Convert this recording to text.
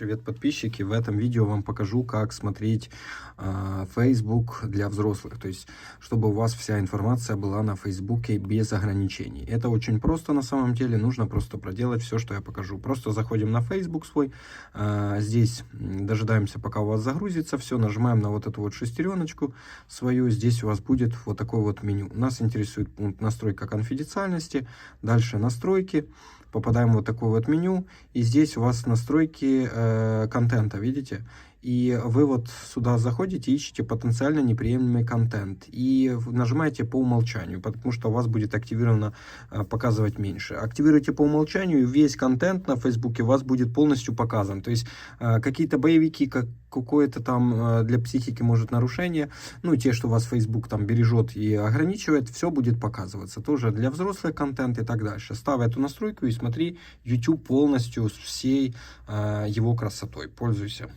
Привет, подписчики! В этом видео вам покажу, как смотреть Facebook для взрослых. То есть, чтобы у вас вся информация была на Facebook без ограничений. Это очень просто на самом деле. Нужно просто проделать все, что я покажу. Просто заходим на Facebook свой. Здесь дожидаемся, пока у вас загрузится все. Нажимаем на вот эту вот шестереночку свою. Здесь у вас будет вот такое вот меню. Нас интересует пункт настройка конфиденциальности. Дальше настройки. Попадаем в вот такое вот меню, и здесь у вас настройки контента, видите? И вы вот сюда заходите, ищете потенциально неприемлемый контент и нажимаете по умолчанию, потому что у вас будет активировано показывать меньше. Активируйте по умолчанию, и весь контент на Фейсбуке у вас будет полностью показан. То есть какие-то боевики, какое-то там для психики может нарушение, ну те, что вас Facebook там бережет и ограничивает, все будет показываться. Тоже для взрослых контент и так дальше. Ставь эту настройку и смотри YouTube полностью с всей его красотой. Пользуйся.